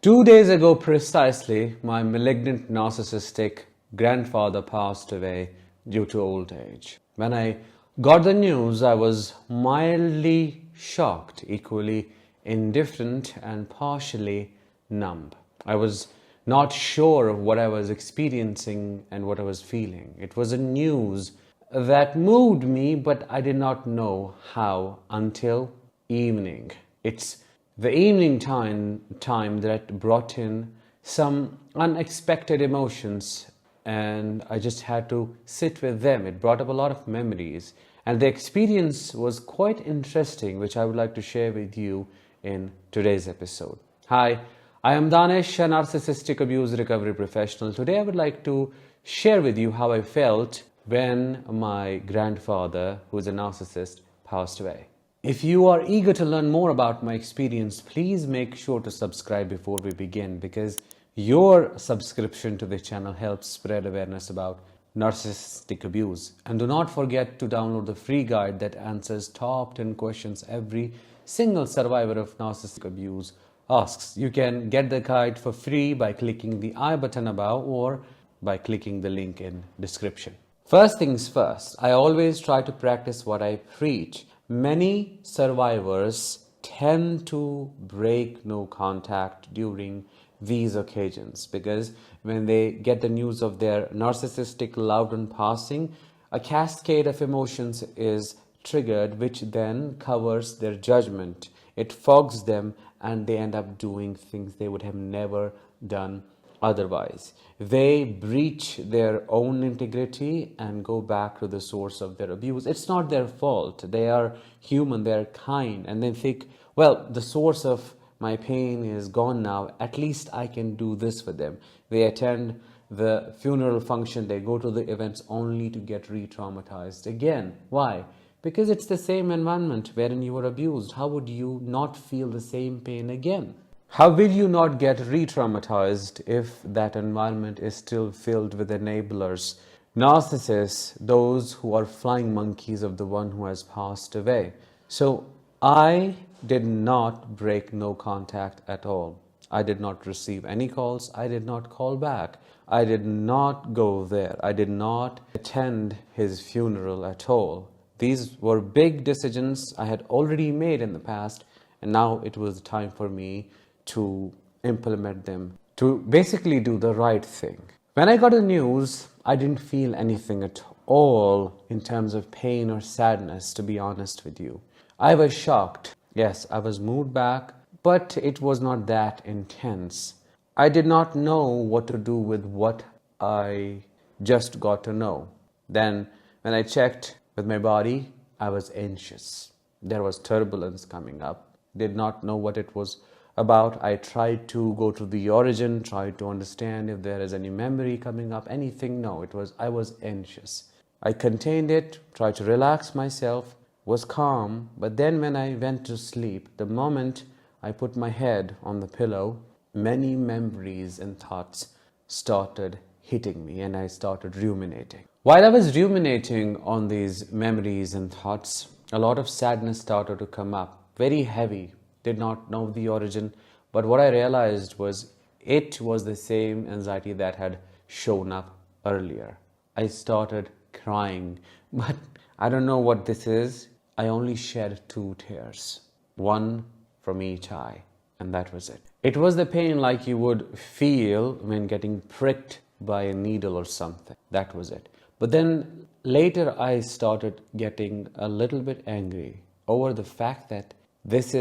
2 days ago precisely, my malignant narcissistic grandfather passed away due to old age. When I got the news, I was mildly shocked, equally indifferent, and partially numb. I was not sure of what I was experiencing and what I was feeling. It was a news that moved me, but I did not know how until evening. It's the evening time that brought in some unexpected emotions, and I just had to sit with them. It brought up a lot of memories, and the experience was quite interesting, which I would like to share with you in today's episode. Hi, I am Danish, a narcissistic abuse recovery professional. Today I would like to share with you how I felt when my grandfather, who is a narcissist, passed away. If you are eager to learn more about my experience, please make sure to subscribe before we begin, because your subscription to the channel helps spread awareness about narcissistic abuse. And do not forget to download the free guide that answers top 10 questions every single survivor of narcissistic abuse asks. You can get the guide for free by clicking the I button above or by clicking the link in description. First things first, I always try to practice what I preach. Many survivors tend to break no contact during these occasions because when they get the news of their narcissistic loved one passing, a cascade of emotions is triggered, which then covers their judgment. It fogs them and they end up doing things they would have never done otherwise. They breach their own integrity and go back to the source of their abuse. It's not their fault. They are human, they are kind, and they think, well, the source of my pain is gone now, at least I can do this for them. They attend the funeral function, they go to the events only to get re-traumatized again. Why? Because it's the same environment wherein you were abused. How would you not feel the same pain again? How will you not get re-traumatized if that environment is still filled with enablers, narcissists, those who are flying monkeys of the one who has passed away? So I did not break no contact at all. I did not receive any calls. I did not call back. I did not go there. I did not attend his funeral at all. These were big decisions I had already made in the past, and now it was time for me to implement them, to basically do the right thing. When I got the news, I didn't feel anything at all in terms of pain or sadness, to be honest with you. I was shocked. Yes, I was moved back, but it was not that intense. I did not know what to do with what I just got to know. Then, when I checked with my body, I was anxious. There was turbulence coming up. Did not know what it was about. I tried to go to the origin, tried to understand if there is any memory coming up, anything. No, I was anxious. I contained it, tried to relax myself, was calm, but then when I went to sleep, the moment I put my head on the pillow, many memories and thoughts started hitting me and I started ruminating. While I was ruminating on these memories and thoughts, a lot of sadness started to come up, very heavy. Did not know the origin, but what I realized was it was the same anxiety that had shown up earlier. I started crying, but I don't know what this is. I only shed 2 tears, one from each eye, and that was it. It was the pain like you would feel when getting pricked by a needle or something. That was it. But then later I started getting a little bit angry over the fact that this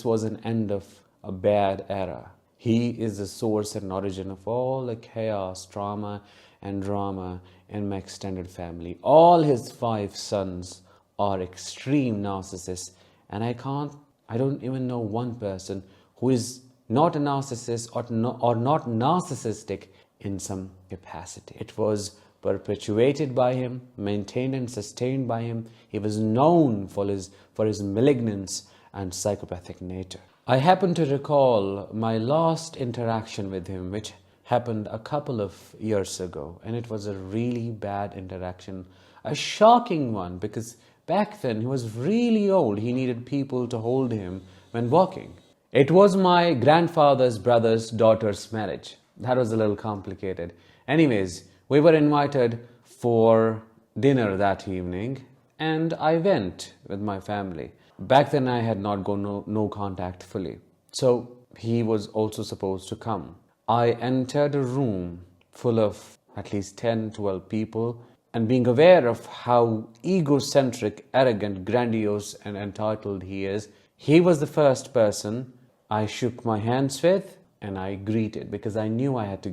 was an end of a bad era. He is the source and origin of all the chaos, trauma, and drama in my extended family. All his 5 sons are extreme narcissists, and I don't even know one person who is not a narcissist or not narcissistic in some capacity. It was perpetuated by him, maintained and sustained by him. He was known for his malignance and psychopathic nature. I happen to recall my last interaction with him, which happened a couple of years ago, and it was a really bad interaction, a shocking one, because back then he was really old. He needed people to hold him when walking. It was my grandfather's brother's daughter's marriage. That was a little complicated. Anyways, we were invited for dinner that evening, and I went with my family. Back then, I had not gone no contact fully. So he was also supposed to come. I entered a room full of at least 10, 12 people, and being aware of how egocentric, arrogant, grandiose, and entitled he is, he was the first person I shook my hands with and I greeted because I knew I had to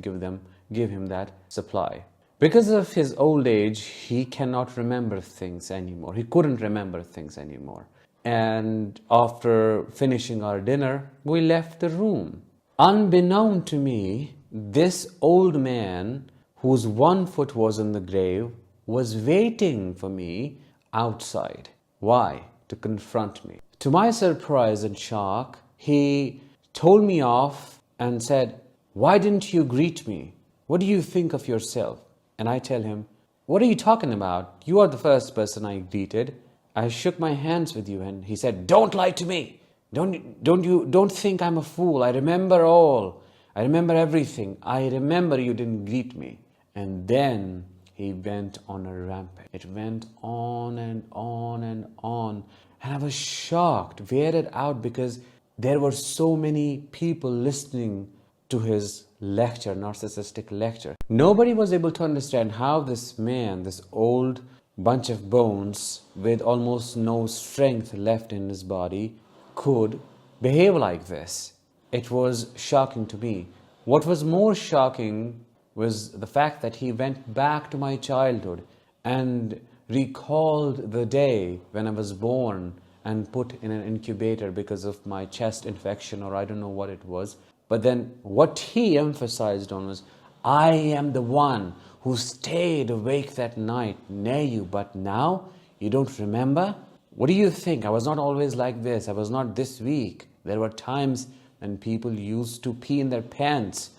give him that supply. Because of his old age, he cannot remember things anymore. He couldn't remember things anymore. And after finishing our dinner, we left the room. Unbeknown to me, this old man, whose one foot was in the grave, was waiting for me outside. Why? To confront me. To my surprise and shock, he told me off and said, "Why didn't you greet me? What do you think of yourself?" And I tell him, "What are you talking about? You are the first person I greeted. I shook my hands with you." And he said, "Don't lie to me. Don't think I'm a fool. I remember all. I remember everything. I remember you didn't greet me." And then he went on a rampage. It went on and on and on. And I was shocked, weirded out, because there were so many people listening to his lecture, narcissistic lecture. Nobody was able to understand how this man, this old bunch of bones with almost no strength left in his body, could behave like this. It was shocking to me. What was more shocking was the fact that he went back to my childhood and recalled the day when I was born and put in an incubator because of my chest infection, or I don't know what it was. But then what he emphasized on was, "I am the one who stayed awake that night near you, but now you don't remember? What do you think? I was not always like this. I was not this weak. There were times when people used to pee in their pants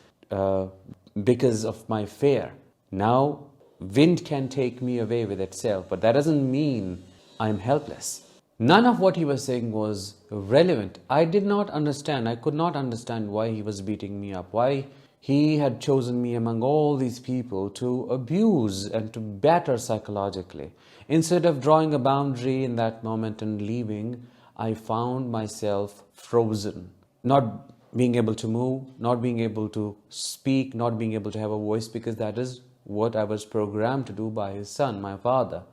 because of my fear. Now, wind can take me away with itself, but that doesn't mean I'm helpless." None of what he was saying was relevant. I did not understand. I could not understand why he was beating me up, why he had chosen me among all these people to abuse and to batter psychologically. Instead of drawing a boundary in that moment and leaving, I found myself frozen, not being able to move, not being able to speak, not being able to have a voice, because that is what I was programmed to do by his son, my father.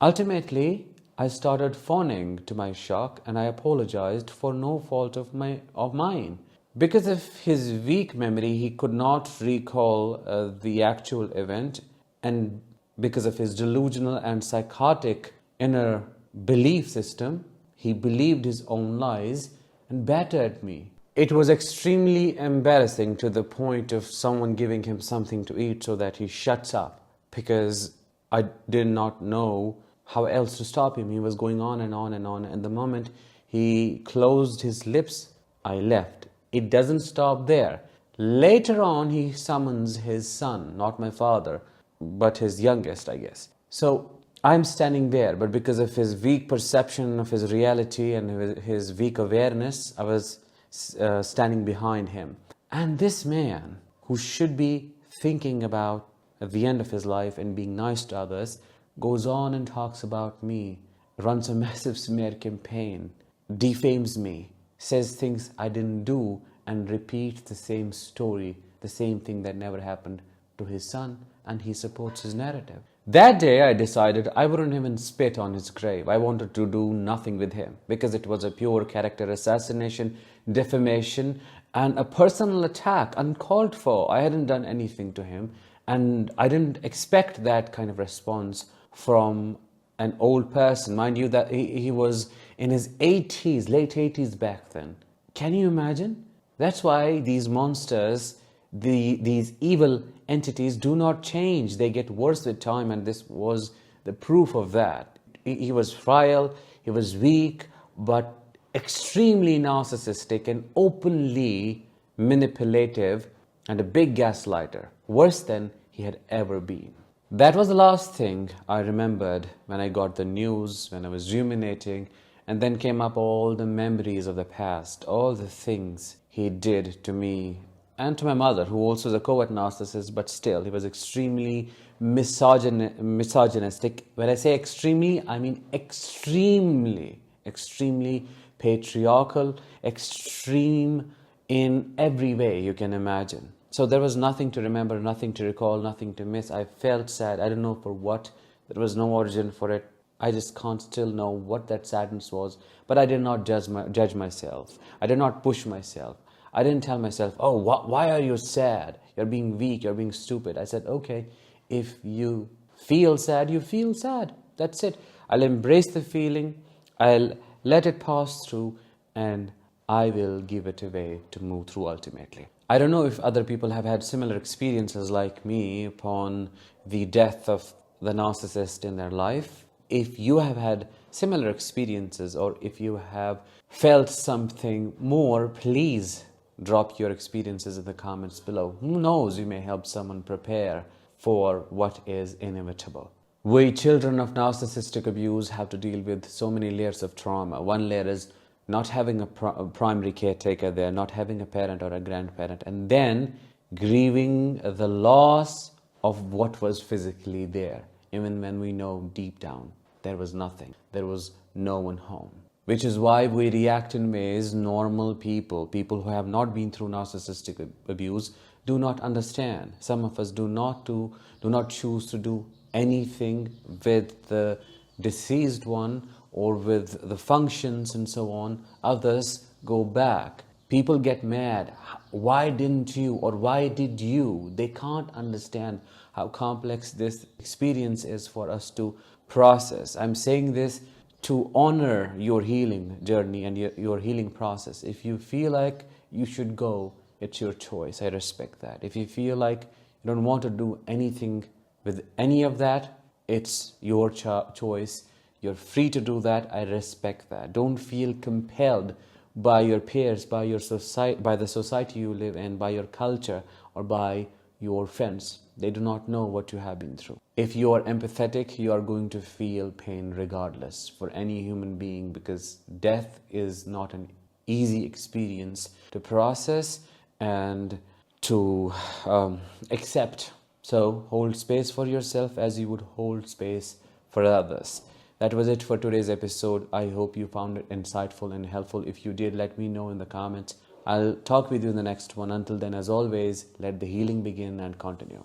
Ultimately, I started fawning to my shock, and I apologized for no fault of mine. Because of his weak memory, he could not recall the actual event, and because of his delusional and psychotic inner belief system, he believed his own lies and battered me. It was extremely embarrassing, to the point of someone giving him something to eat so that he shuts up, because I did not know how else to stop him. He was going on and on and on. And the moment he closed his lips, I left. It doesn't stop there. Later on, he summons his son, not my father, but his youngest, I guess. So I'm standing there, but because of his weak perception of his reality and his weak awareness, I was standing behind him. And this man, who should be thinking about at the end of his life and being nice to others, goes on and talks about me, runs a massive smear campaign, defames me, says things I didn't do, and repeats the same story, the same thing that never happened to his son, and he supports his narrative. That day I decided I wouldn't even spit on his grave. I wanted to do nothing with him because it was a pure character assassination, defamation, and a personal attack, uncalled for. I hadn't done anything to him, and I didn't expect that kind of response from an old person. Mind you, that he was in his 80s, late 80s back then. Can you imagine? That's why these monsters, these evil entities do not change. They get worse with time, and this was the proof of that. He was frail, he was weak, but extremely narcissistic and openly manipulative, and a big gaslighter, worse than he had ever been. That was the last thing I remembered when I got the news, when I was ruminating, And then came up all the memories of the past, all the things he did to me and to my mother, who also is a covert narcissist, but still, he was extremely misogynistic. When I say extremely, I mean extremely patriarchal, extreme in every way you can imagine. So there was nothing to remember, nothing to recall, nothing to miss. I felt sad. I don't know for what. There was no origin for it. I just can't still know what that sadness was. But I did not judge myself. I did not push myself. I didn't tell myself, oh, why are you sad? You're being weak, you're being stupid. I said, okay, if you feel sad, you feel sad. That's it. I'll embrace the feeling. I'll let it pass through, and I will give it away to move through ultimately. I don't know if other people have had similar experiences like me upon the death of the narcissist in their life. If you have had similar experiences, or if you have felt something more, please drop your experiences in the comments below. Who knows, you may help someone prepare for what is inevitable. We children of narcissistic abuse have to deal with so many layers of trauma. One layer is not having a primary caretaker there, not having a parent or a grandparent, and then grieving the loss of what was physically there, even when we know deep down there was nothing. There was no one home. Which is why we react in ways normal people who have not been through narcissistic abuse, do not understand. Some of us do not choose to do anything with the deceased one or with the functions and so on. Others go back. People get mad. Why didn't you, or why did you? They can't understand how complex this experience is for us to process. I'm saying this to honor your healing journey and your healing process. If you feel like you should go, it's your choice. I respect that. If you feel like you don't want to do anything with any of that, it's your choice. You're free to do that. I respect that. Don't feel compelled by your peers, by your society, by the society you live in, by your culture, or by your friends. They do not know what you have been through. If you are empathetic, you are going to feel pain regardless for any human being, because death is not an easy experience to process and to accept. So hold space for yourself as you would hold space for others. That was it for today's episode. I hope you found it insightful and helpful. If you did, let me know in the comments. I'll talk with you in the next one. Until then, as always, let the healing begin and continue.